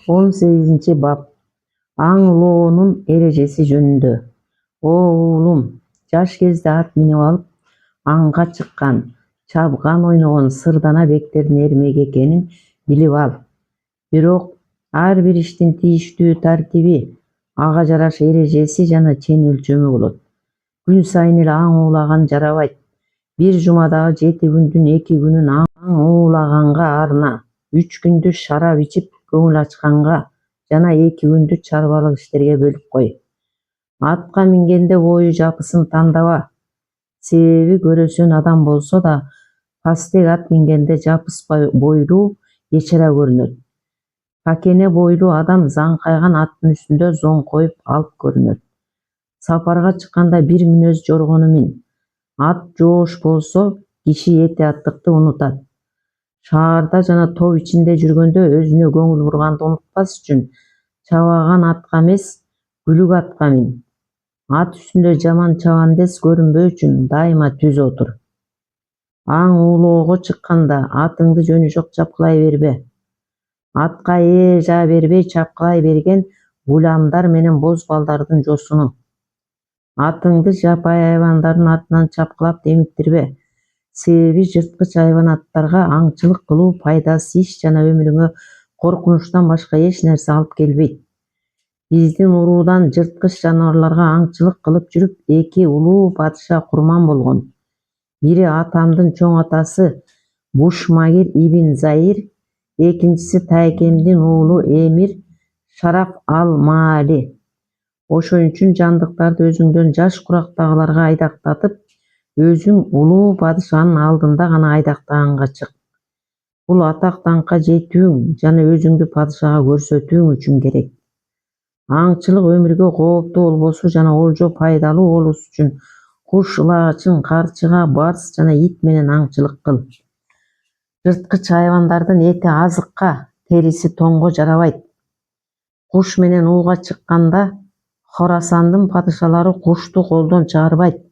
18-bab Аң улуунун эрежеси жөнүндө. О уулум, жаш кезде ат минип алып аңга чыккан, чабган ойногон сырдана бектердин эрмеги экенин билип ал. Бирок ар бир иштин тийиштүү тартиби, ага жараша эрежеси жана чен өлчөмү болот. Күн сайын эле аң уулаган жарабайт. Бир жумадагы 7 күндүн 2 күнүн аң уулаганга арна, 3 күндү шарап ичип көңүл ачканга жана 2 күндү чарбалык иштерге бөлүп кой. Атка мингенде бою жапысын тандаба. Себеби көрөсөн адам болсо да пастек ат мингенде жапыс бойлуу ечара көрүнөт. Какене бойлуу адам заңкайган аттын үстүндө зоңкоюп алып көрүнөт. Сапарга чыкканда бир мүнөз жоргону мин. Ат жоош болсо киши этияттыкты унутат. Шаарда жана топ ичинде жүргөндө өзүнө көңүл бурганды унутпас үчүн чабаган атка эмес, күлүк атка мин. Ат үстүндө жаман чабандес көрүнбөө үчүн дайыма түз отур. Аң уулоого чыкканда атыңды жөнү жок чапкылай бербе. Атка жаа бербей чапкылай берген гуламдар менен боз балдардын жосуну. Атыңды жапайы айбандардын артынан чапкылап демиктирбе. Себеби жырткыч айбанаттарга аңчылык кылуу пайдасыз иш жана өмүрүңө коркунучтан башка эч нерсе алып келбейт. Биздин уруудан жырткыч жаныбарларга аңчылык кылып жүрүп 2 улуу падыша курман болгон. Бири атамдын чоң атасы Бушмагир ибн Заир, экинчиси тайкемдин уулу эмир Шараф ал-Маали. Ошон үчүн жандыктарды өзүңдөн жаш курактагыларга айдактатып, өзүң улуу падышанын алдында гана айдактаганга чык. Бул атак даңкка жетүүң жана өзүңдү падышага көрсөтүүң үчүн керек. Аңчылык өмүргө кооптуу болбосу жана олжо пайдалуу болуусу үчүн куш, ылагычын, карчыга, барс жана ит менен аңчылык кыл. Жырткыч айбандардын эти азыкка, териси тоңго жарабайт. Куш менен ууга чыкканда Хорасандын падышалары кушту колдон чыгарбайт.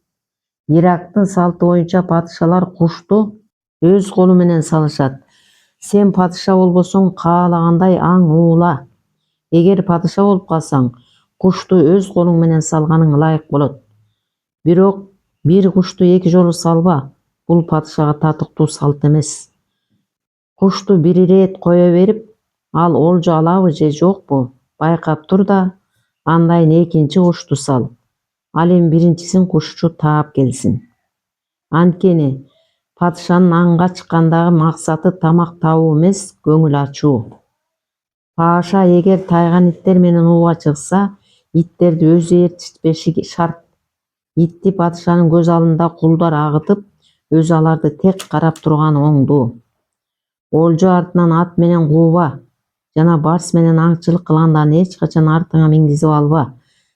Ирактын салты боюнча падышалар кушту өз колу менен салышат. Сен падыша болбосоң каалагандай аң уула. Эгер падыша болуп калсаң, кушту өз колуң менен салганың ылайык болот. Бирок бир кушту 2 жолу салба. Бул падышага татыктуу салт эмес. Кушту бир ирет кое берип, ал олжо алабы же жокпу байкап тур да, андайын экинчи кушту сал. Ал эми биринчисин кушчу таап келсин. Анткени падышанын аңга чыккандагы максаты тамак табуу эмес, көңүл ачуу. Паша эгер тайган иттер менен ууга чыкса, иттерди өзү ээрчитпеши шарт. Итти падышанын көз алдында кулдар агытып, өзү аларды тек карап турганы оңдуу. Олжо артынан ат менен кууба жана барс менен аңчылык кылганда эч качан артыңа мингизип алба.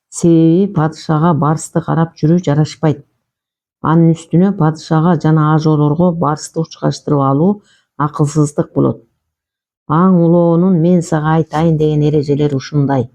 Себеби падышага барсты карап жүрүү жарашпайт. Анын үстүнө падышага жана ажоолорго барсты учкаштырып алуу акылсыздык болот. Аң улоонун мен сага айтайын деген эрежелери ушундай.